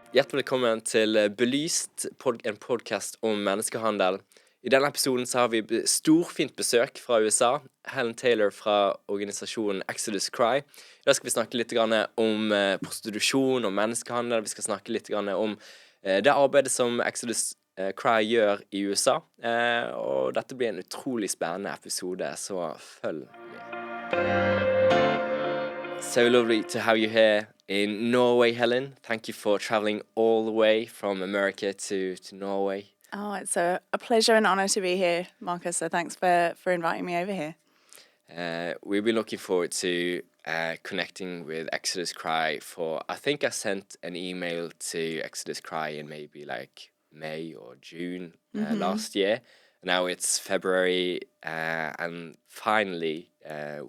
Hjertelig velkommen til Belyst, en podcast om menneskehandel. I denne episoden så har vi storfint besøk fra USA, Helen Taylor fra organisasjonen Exodus Cry. I dag skal vi snakke litt om prostitusjon og menneskehandel. Vi skal snakke litt om det arbeidet som Exodus Cry gjør i USA. Og dette blir en utrolig spennende episode, så følg med. So lovely to have you here in Norway, Helen. Thank you for traveling all the way from America to Norway. Oh, it's a pleasure and honor to be here, Marcus. So thanks for inviting me over here. We've been looking forward to connecting with Exodus Cry for, I think I sent an email to Exodus Cry in maybe like May or June last year. Now it's February, and finally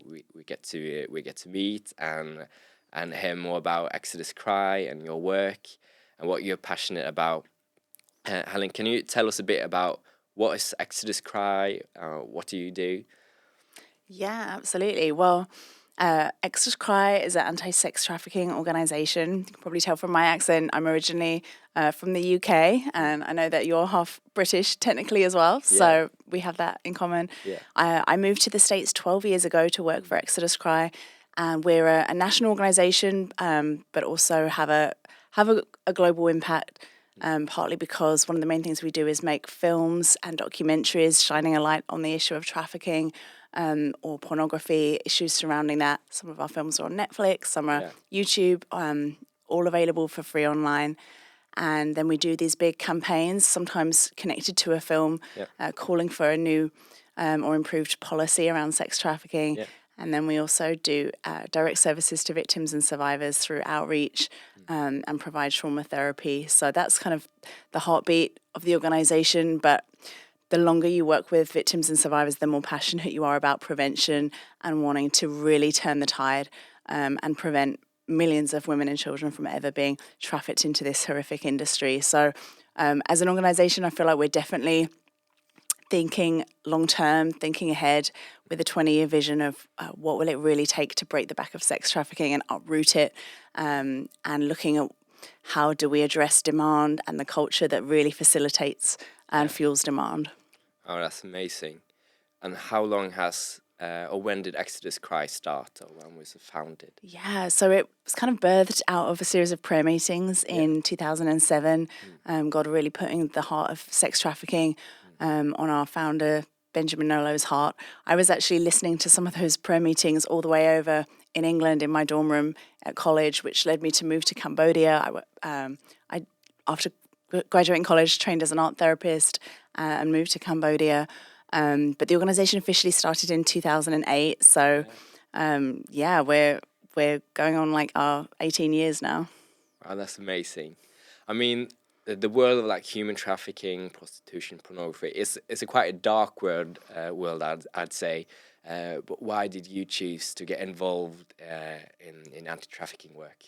we get to meet and hear more about Exodus Cry and your work and what you're passionate about. Helen, can you tell us a bit about what is Exodus Cry? What do you do? Yeah, absolutely. Well, Exodus Cry is an anti-sex trafficking organisation. You can probably tell from my accent, I'm originally from the UK, and I know that you're half British technically as well, so we have that in common. Yeah. I moved to the States 12 years ago to work for Exodus Cry, and we're a national organisation, but also have a global impact. Partly because one of the main things we do is make films and documentaries shining a light on the issue of trafficking or pornography, issues surrounding that. Some of our films are on Netflix, some are YouTube, all available for free online. And then we do these big campaigns, sometimes connected to a film, calling for a new or improved policy around sex trafficking. Yeah. And then we also do direct services to victims and survivors through outreach and provide trauma therapy. So that's kind of the heartbeat of the organisation. But the longer you work with victims and survivors, the more passionate you are about prevention and wanting to really turn the tide and prevent millions of women and children from ever being trafficked into this horrific industry. So as an organisation, I feel like we're definitely thinking long-term, thinking ahead with a 20-year vision of what will it really take to break the back of sex trafficking and uproot it, and looking at how do we address demand and the culture that really facilitates and fuels demand. Oh, that's amazing. And how long has, or when did Exodus Cry start, or when was it founded? Yeah, so it was kind of birthed out of a series of prayer meetings in 2007, God really putting the heart of sex trafficking on our founder, Benjamin Nolo's heart. I was actually listening to some of those prayer meetings all the way over in England in my dorm room at college, which led me to move to Cambodia. I after graduating college, trained as an art therapist and moved to Cambodia. But the organisation officially started in 2008. So, we're going on like our 18 years now. Wow, that's amazing. I mean, the world of like human trafficking, prostitution, pornography is a quite a dark world. I'd say. But why did you choose to get involved in anti-trafficking work?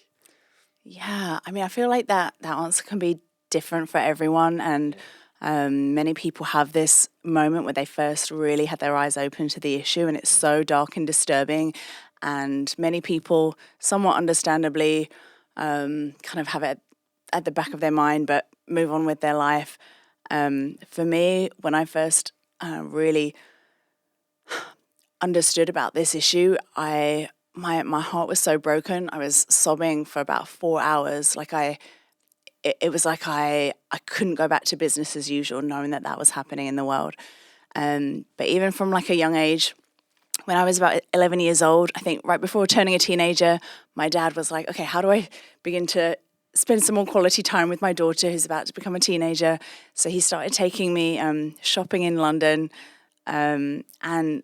Yeah, I mean, I feel like that answer can be different for everyone, and many people have this moment where they first really had their eyes open to the issue, and it's so dark and disturbing, and many people, somewhat understandably, kind of have it at the back of their mind, but move on with their life. For me, when I first really understood about this issue, my heart was so broken. I was sobbing for about 4 hours. It was like I couldn't go back to business as usual, knowing that was happening in the world. But even from like a young age, when I was about 11 years old, I think right before turning a teenager, my dad was like, okay, how do I begin to spend some more quality time with my daughter who's about to become a teenager? So he started taking me shopping in London, and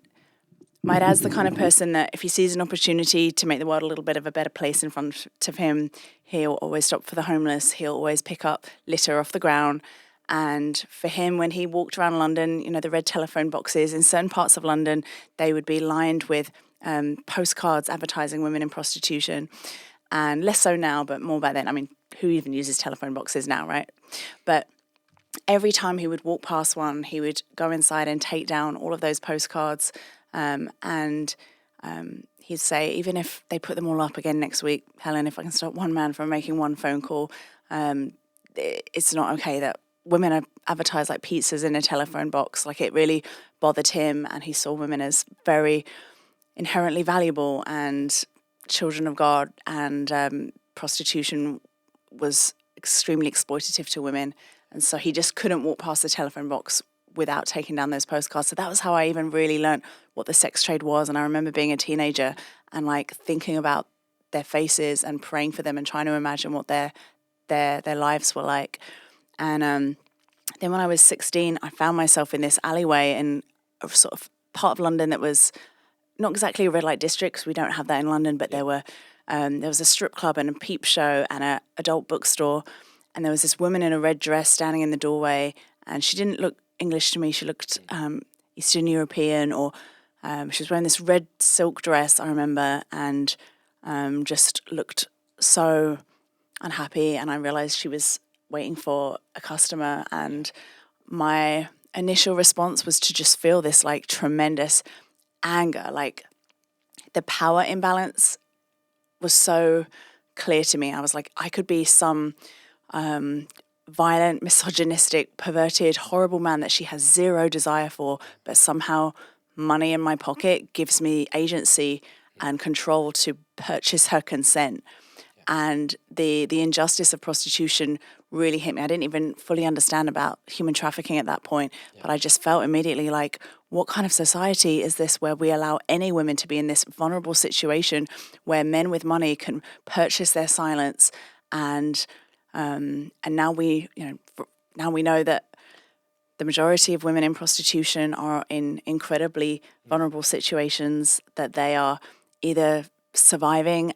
my dad's the kind of person that if he sees an opportunity to make the world a little bit of a better place in front of him, he'll always stop for the homeless. He'll always pick up litter off the ground. And for him, when he walked around London, you know, the red telephone boxes in certain parts of London, they would be lined with postcards advertising women in prostitution. And less so now, but more back then. I mean, who even uses telephone boxes now, right? But every time he would walk past one, he would go inside and take down all of those postcards. And he'd say, even if they put them all up again next week, Helen, if I can stop one man from making one phone call, it's not okay that women are advertised like pizzas in a telephone box. Like, it really bothered him, and he saw women as very inherently valuable and children of God, and prostitution was extremely exploitative to women. And so he just couldn't walk past the telephone box without taking down those postcards. So that was how I even really learned what the sex trade was. And I remember being a teenager and like thinking about their faces and praying for them and trying to imagine what their lives were like. And then when I was 16, I found myself in this alleyway in a sort of part of London that was not exactly a red light district, because we don't have that in London, but there was a strip club and a peep show and an adult bookstore. And there was this woman in a red dress standing in the doorway, and she didn't look English to me. She looked Eastern European, or she was wearing this red silk dress, I remember, and just looked so unhappy. And I realized she was waiting for a customer, and my initial response was to just feel this like tremendous anger. Like, the power imbalance was so clear to me. I was like, I could be some violent, misogynistic, perverted, horrible man that she has zero desire for, but somehow money in my pocket gives me agency and control to purchase her consent. And the injustice of prostitution really hit me. I didn't even fully understand about human trafficking at that point, but I just felt immediately like, what kind of society is this where we allow any women to be in this vulnerable situation where men with money can purchase their silence? And now we know that the majority of women in prostitution are in incredibly vulnerable situations, that they are either surviving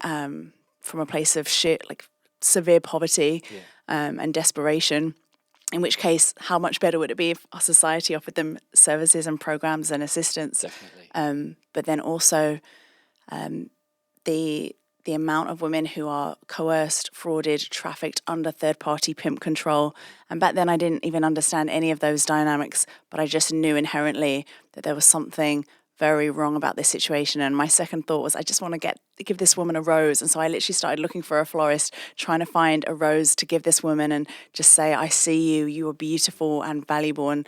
from a place of severe poverty and desperation, in which case, how much better would it be if our society offered them services and programs and assistance? Definitely. But then also the amount of women who are coerced, frauded, trafficked under third-party pimp control. And back then I didn't even understand any of those dynamics, but I just knew inherently that there was something very wrong about this situation. And my second thought was, I just want to give this woman a rose. And so I literally started looking for a florist, trying to find a rose to give this woman and just say, I see you, you are beautiful and valuable. And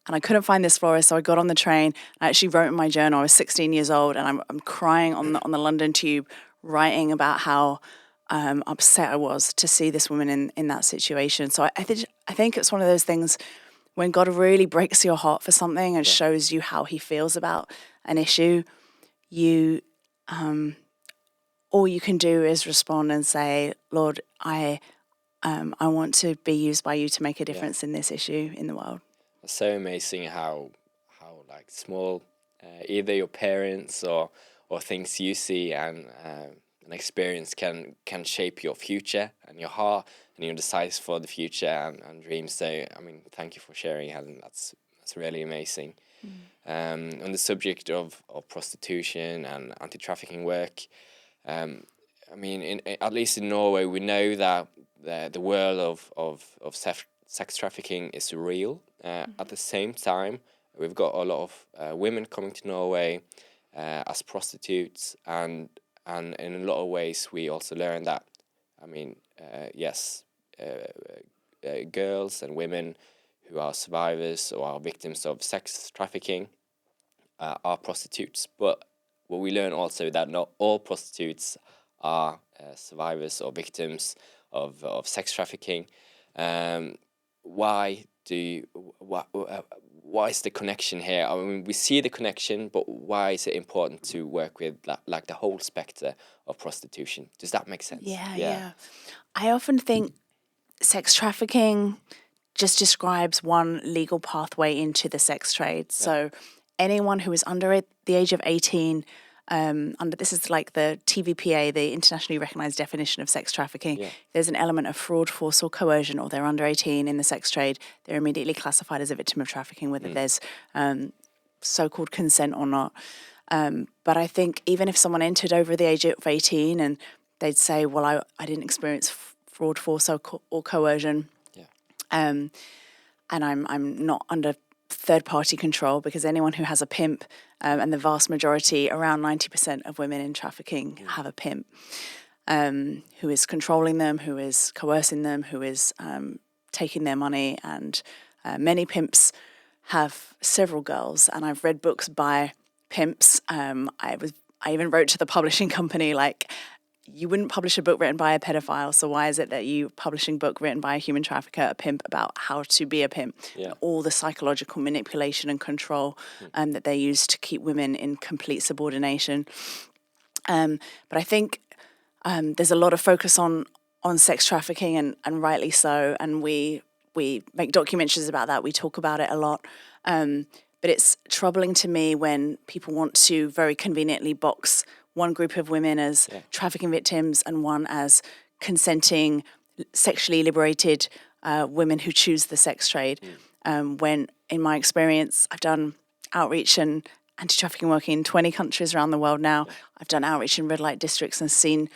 I couldn't find this florist, so I got on the train. I actually wrote in my journal, I was 16 years old, and I'm crying on the London Tube, writing about how upset I was to see this woman in that situation. So I think it's one of those things when God really breaks your heart for something and shows you how he feels about an issue, you all you can do is respond and say, Lord, I want to be used by you to make a difference in this issue in the world. It's so amazing how like small either your parents or things you see and an experience can shape your future and your heart and your desires for the future and dreams. So I mean, thank you for sharing, Helen. That's really amazing. On the subject of prostitution and anti-trafficking work, I mean, at least in Norway, we know that the world of sex trafficking is real. At the same time, we've got a lot of women coming to Norway as prostitutes, and in a lot of ways we also learn that, I mean, girls and women who are survivors or are victims of sex trafficking are prostitutes. But what we learn also that not all prostitutes are survivors or victims of sex trafficking. Why is the connection here? I mean, we see the connection, but why is it important to work with like the whole spectre of prostitution? Does that make sense? Yeah. I often think sex trafficking just describes one legal pathway into the sex trade. So anyone who is under the age of 18, this is like the TVPA, the internationally recognized definition of sex trafficking. Yeah. There's an element of fraud, force, or coercion, or they're under 18 in the sex trade, they're immediately classified as a victim of trafficking, whether there's so-called consent or not. But I think even if someone entered over the age of 18 and they'd say, well, I didn't experience fraud, force, or coercion, and I'm not under third-party control, because anyone who has a pimp, and the vast majority, around 90% of women in trafficking have a pimp. who is controlling them, who is coercing them, who is taking their money. And many pimps have several girls, and I've read books by pimps. I even wrote to the publishing company, like, you wouldn't publish a book written by a pedophile, so why is it that you publishing a book written by a human trafficker, a pimp, about how to be a pimp? Yeah. All the psychological manipulation and control that they use to keep women in complete subordination. But I think there's a lot of focus on sex trafficking, and rightly so, and we make documentaries about that, we talk about it a lot. But it's troubling to me when people want to very conveniently box one group of women as trafficking victims and one as consenting, sexually liberated women who choose the sex trade. When, in my experience, I've done outreach and anti-trafficking work in 20 countries around the world now. I've done outreach in red light districts and seen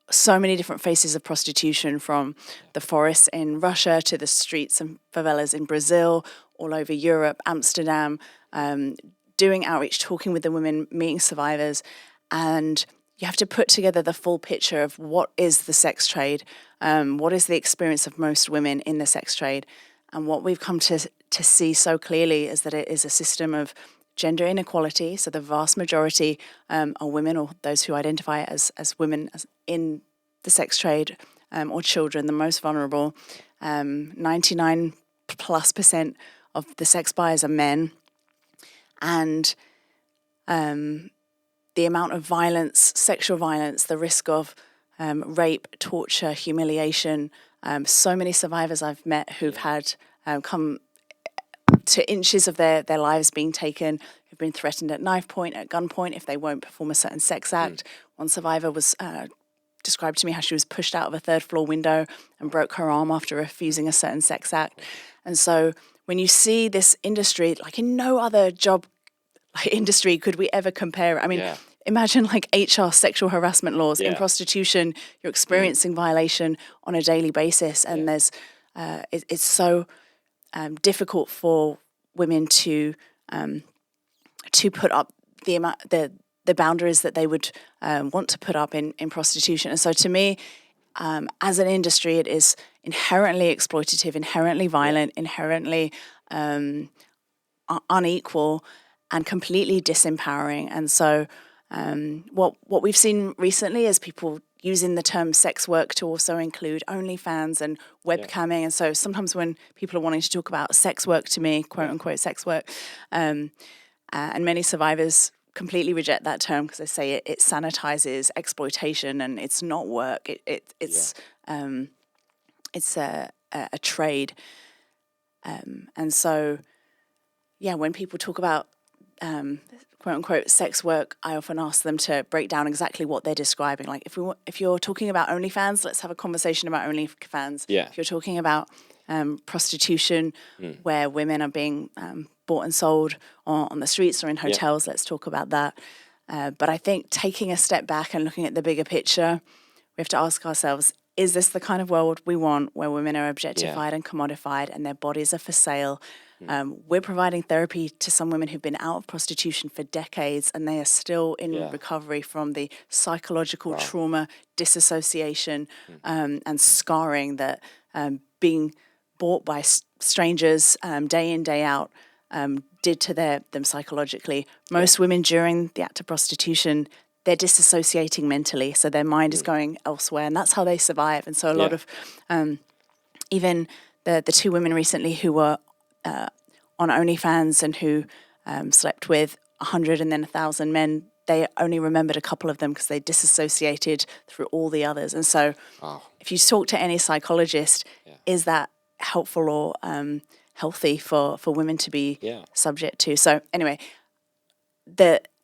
so many different faces of prostitution, from the forests in Russia to the streets and favelas in Brazil, all over Europe, Amsterdam, doing outreach, talking with the women, meeting survivors. And you have to put together the full picture of what is the sex trade, what is the experience of most women in the sex trade. And what we've come to see so clearly is that it is a system of gender inequality. So the vast majority are women, or those who identify as women in the sex trade, or children, the most vulnerable. 99+% of the sex buyers are men. And the amount of violence, sexual violence, the risk of rape, torture, humiliation. So many survivors I've met who've had come to inches of their lives being taken, who've been threatened at knife point, at gunpoint, if they won't perform a certain sex act. One survivor was described to me how she was pushed out of a third-floor window and broke her arm after refusing a certain sex act. And so when you see this industry, like in no other job industry could we ever compare it. I mean, imagine like HR sexual harassment laws. In prostitution, you're experiencing violation on a daily basis, and there's it's so difficult for women to put up the boundaries that they would want to put up in prostitution. And so to me, as an industry, it is inherently exploitative, inherently violent, inherently unequal, and completely disempowering. And so what we've seen recently is people using the term sex work to also include OnlyFans and webcamming. And so sometimes when people are wanting to talk about sex work to me, quote unquote sex work, and many survivors completely reject that term because they say it sanitizes exploitation and it's not work. It's a trade. And so, when people talk about quote unquote sex work, I often ask them to break down exactly what they're describing. Like if you're talking about OnlyFans, let's have a conversation about OnlyFans. If you're talking about prostitution, where women are being bought and sold on the streets or in hotels, let's talk about that. But I think taking a step back and looking at the bigger picture, we have to ask ourselves, is this the kind of world we want, where women are objectified and commodified and their bodies are for sale? We're providing therapy to some women who've been out of prostitution for decades, and they are still in recovery from the psychological trauma, disassociation, and scarring that being bought by strangers day in, day out did to them psychologically. Most women during the act of prostitution, they're disassociating mentally, so their mind is going elsewhere, and that's how they survive. And so a lot of even the two women recently who were on OnlyFans and who slept with 100 and then 1,000 men, they only remembered a couple of them because they disassociated through all the others. And so if you talk to any psychologist, is that helpful or healthy for women to be subject to? So anyway,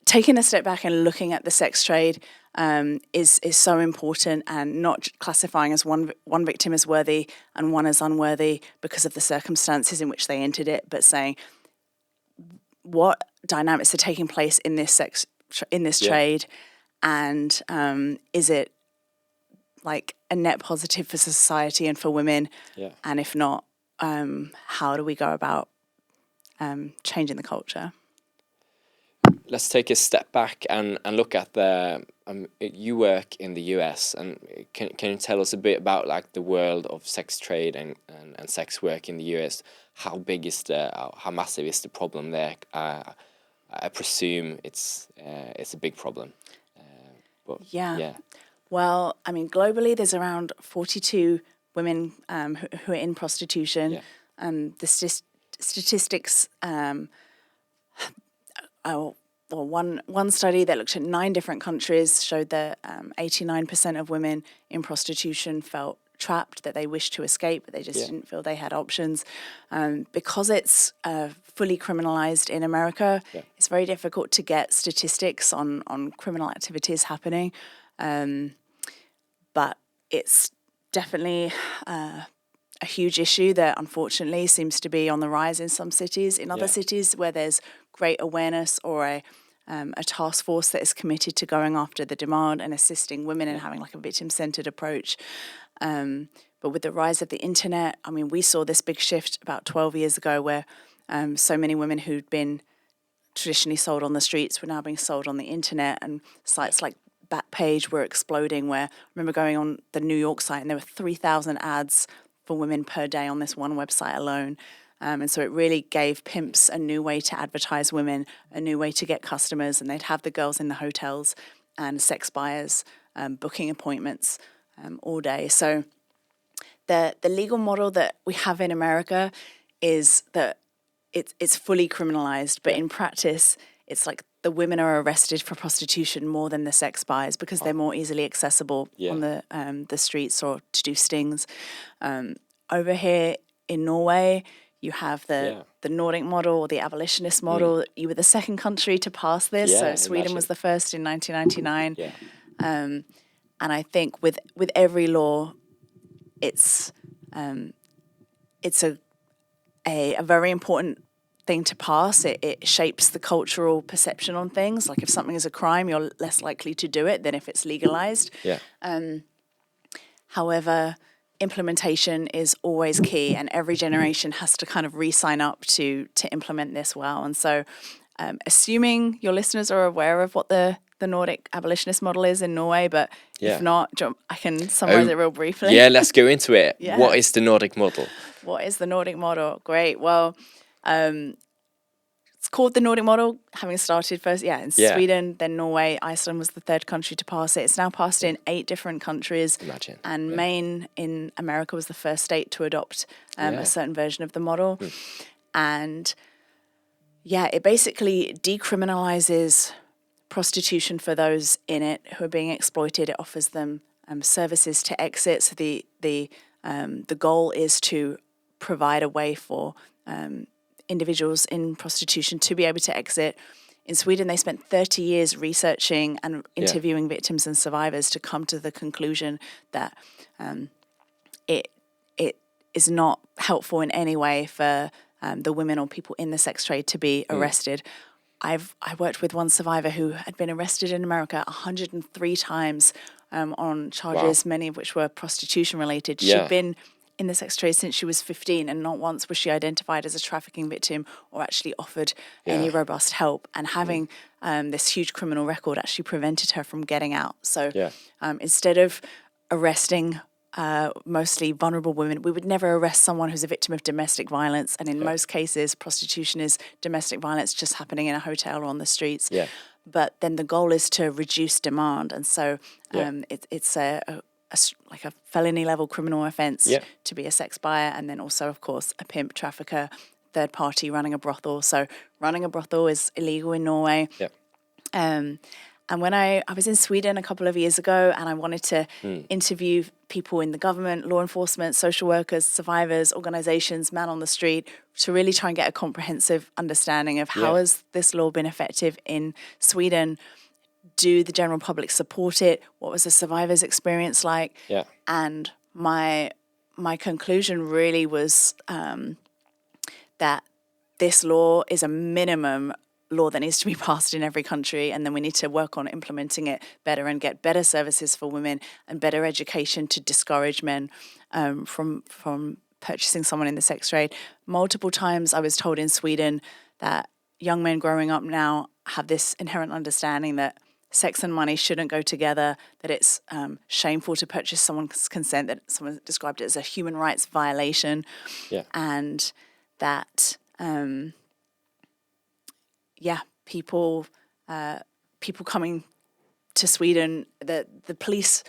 taking a step back and looking at the sex trade is so important, and not classifying as one victim as worthy and one as unworthy because of the circumstances in which they entered it, but saying what dynamics are taking place in this trade, and is it like a net positive for society and for women? And if not, how do we go about changing the culture? let's take a step back and look at the you work in the US, and can you tell us a bit about like the world of sex trade and sex work in the US? How big is how massive is the problem there? I presume it's a big problem. But yeah. Well, I mean, globally, there's around 42 women who are in prostitution. Yeah. The statistics. One study that looked at 9 different countries showed that 89% of women in prostitution felt trapped, that they wished to escape, but they just didn't feel they had options. Because it's fully criminalized in America, it's very difficult to get statistics on criminal activities happening. But it's definitely a huge issue that unfortunately seems to be on the rise in some cities. In other cities where there's great awareness or a task force that is committed to going after the demand and assisting women and having like a victim-centered approach. But with the rise of the internet, I mean, we saw this big shift about 12 years ago where so many women who'd been traditionally sold on the streets were now being sold on the internet, and sites like Backpage were exploding, where I remember going on the New York site and there were 3,000 ads for women per day on this one website alone. And so it really gave pimps a new way to advertise women, a new way to get customers, and they'd have the girls in the hotels and sex buyers booking appointments all day. So the legal model that we have in America is that it's fully criminalized, but in practice, it's like the women are arrested for prostitution more than the sex buyers because they're more easily accessible on the streets or to do stings. Over here in Norway, you have the Nordic model or the abolitionist model. You were the second country to pass this, so Sweden was the first in 1999. And I think with every law, it's a very important thing to pass. It shapes the cultural perception on things. Like if something is a crime, you're less likely to do it than if it's legalized. However, implementation is always key, and every generation has to kind of re-sign up to implement this well. And so assuming your listeners are aware of what the Nordic abolitionist model is in Norway, but if not, I can summarize it real briefly. Yeah, let's go into it. What is the Nordic model? What is the Nordic model? Great. Well, it's called the Nordic model, having started first, in Sweden, then Norway. Iceland was the third country to pass it. It's now passed in 8 different countries. Imagine. And Maine in America was the first state to adopt a certain version of the model. And it basically decriminalizes prostitution for those in it who are being exploited. It offers them services to exit. So the goal is to provide a way for individuals in prostitution to be able to exit. In Sweden, they spent 30 years researching and interviewing victims and survivors to come to the conclusion that it is not helpful in any way for the women or people in the sex trade to be arrested. I worked with one survivor who had been arrested in America 103 times on charges, many of which were prostitution related. She'd been in the sex trade since she was 15, and not once was she identified as a trafficking victim or actually offered any robust help. And having this huge criminal record actually prevented her from getting out. So instead of arresting mostly vulnerable women, we would never arrest someone who's a victim of domestic violence. And in most cases, prostitution is domestic violence just happening in a hotel or on the streets. But then the goal is to reduce demand. And so it's like a felony level criminal offence to be a sex buyer, and then also, of course, a pimp, trafficker, third party running a brothel. So running a brothel is illegal in Norway. And when I was in Sweden a couple of years ago, and I wanted to interview people in the government, law enforcement, social workers, survivors, organisations, man on the street, to really try and get a comprehensive understanding of how has this law been effective in Sweden. Do the general public support it? What was the survivor's experience like? And my conclusion really was that this law is a minimum law that needs to be passed in every country, and then we need to work on implementing it better and get better services for women and better education to discourage men from purchasing someone in the sex trade. Multiple times I was told in Sweden that young men growing up now have this inherent understanding that sex and money shouldn't go together, that it's shameful to purchase someone's consent, that someone described it as a human rights violation, and that people coming to Sweden, the police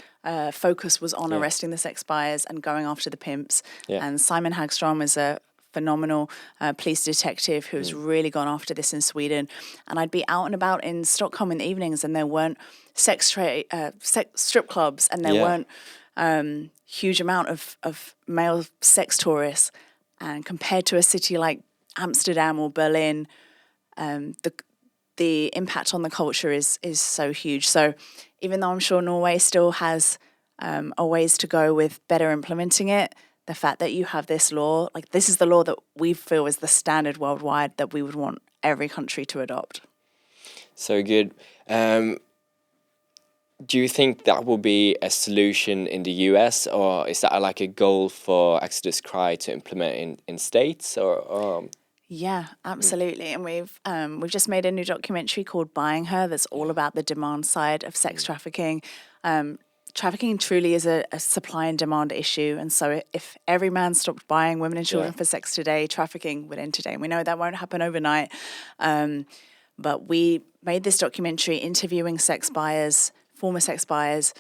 focus was on arresting the sex buyers and going after the pimps. And Simon Hagstrom is a phenomenal police detective who's really gone after this in Sweden. And I'd be out and about in Stockholm in the evenings, and there weren't sex strip clubs, and there weren't huge amount of male sex tourists. And compared to a city like Amsterdam or Berlin, the impact on the culture is so huge. So even though I'm sure Norway still has a ways to go with better implementing it, the fact that you have this law, like this is the law that we feel is the standard worldwide that we would want every country to adopt. So good. Do you think that will be a solution in the US, or is that like a goal for Exodus Cry to implement in states, or? Yeah, absolutely. And we've just made a new documentary called Buying Her that's all about the demand side of sex trafficking. Trafficking truly is a supply and demand issue. And so if every man stopped buying women and children for sex today, trafficking would end today. And we know that won't happen overnight. But we made this documentary interviewing sex buyers, former sex buyers,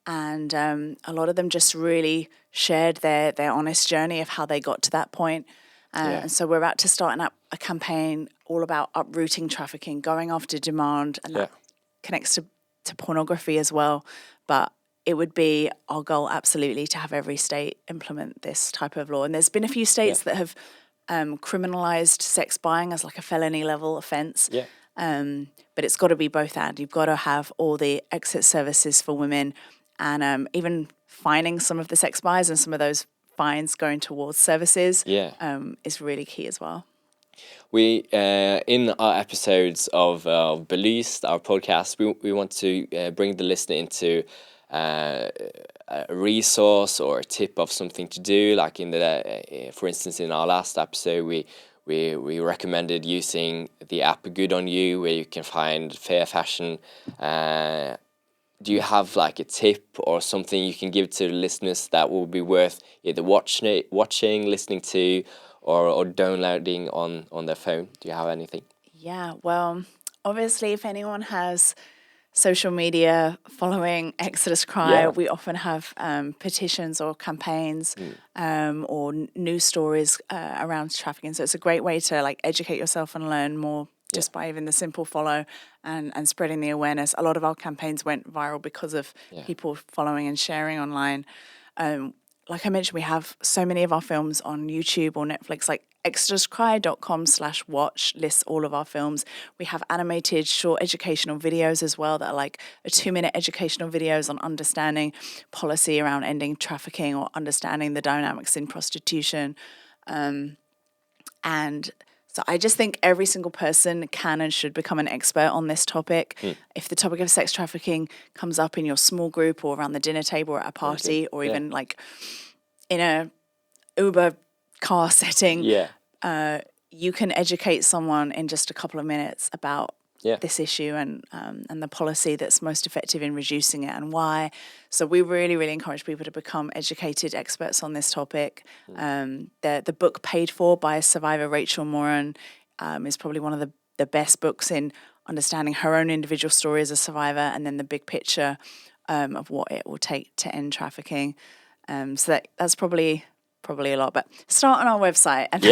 and a lot of them just really shared their honest journey of how they got to that point. And so we're about to start a campaign all about uprooting trafficking, going after demand, and that connects to pornography as well. But it would be our goal, absolutely, to have every state implement this type of law. And there's been a few states that have criminalized sex buying as like a felony level offense. But it's got to be both and. You've got to have all the exit services for women, and even fining some of the sex buyers, and some of those fines going towards services is really key as well. We in our episodes of Belyst, our podcast, we want to bring the listener into a resource or a tip of something to do. Like for instance, in our last episode, we recommended using the app Good on You, where you can find fair fashion. Do you have like a tip or something you can give to the listeners that will be worth either watching, listening to, or downloading on their phone? Do you have anything? Yeah, well, obviously, if anyone has social media following Exodus Cry, we often have petitions or campaigns or news stories around trafficking. So it's a great way to like educate yourself and learn more just by even the simple follow and spreading the awareness. A lot of our campaigns went viral because of people following and sharing online. Like I mentioned, we have so many of our films on YouTube or Netflix, like exoduscry.com/watch lists all of our films. We have animated short educational videos as well that are like a 2-minute educational videos on understanding policy around ending trafficking or understanding the dynamics in prostitution. And so I just think every single person can and should become an expert on this topic. If the topic of sex trafficking comes up in your small group or around the dinner table or at a party or even like in a Uber car setting, you can educate someone in just a couple of minutes about this issue and the policy that's most effective in reducing it and why. So we really, really encourage people to become educated experts on this topic. The book Paid For by survivor Rachel Moran is probably one of the best books in understanding her own individual story as a survivor and then the big picture of what it will take to end trafficking. So that's probably a lot, but start on our website and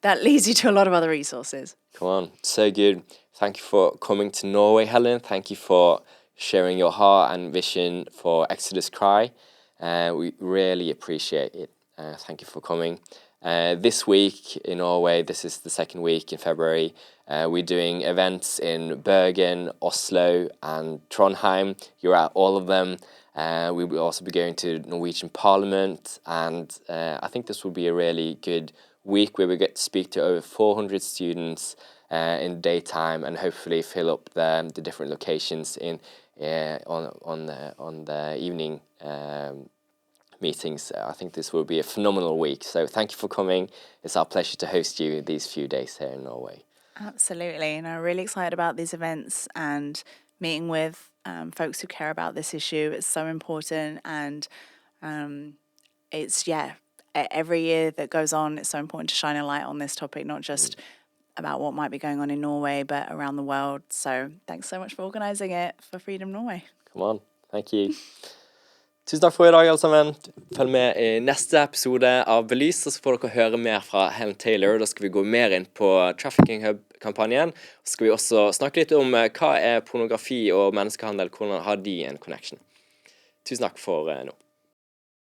that leads you to a lot of other resources. Come on, so good. Thank you for coming to Norway, Helen. Thank you for sharing your heart and vision for Exodus Cry. We really appreciate it. Thank you for coming. This week in Norway, this is the second week in February, we're doing events in Bergen, Oslo and Trondheim. You're at all of them. We will also be going to Norwegian Parliament, and I think this will be a really good week where we get to speak to over 400 students in daytime and hopefully fill up the different locations on the evening meetings. I think this will be a phenomenal week. So thank you for coming. It's our pleasure to host you these few days here in Norway. Absolutely. And I'm really excited about these events and meeting with folks who care about this issue. It's so important. And every year that goes on, it's so important to shine a light on this topic, not just about what might be going on in Norway, but around the world. So thanks so much for organising it for Freedom Norway. Come on. Thank you. Tusen takk for i dag, alle sammen. Følg med i neste episode av Belyst, og så får dere høre mer fra Helen Taylor. Da skal vi gå mer inn på Trafficking Hub-kampanjen. Så skal vi også snakke litt om hva er pornografi og menneskehandel, hvordan har de en connection. Tusen takk for nå.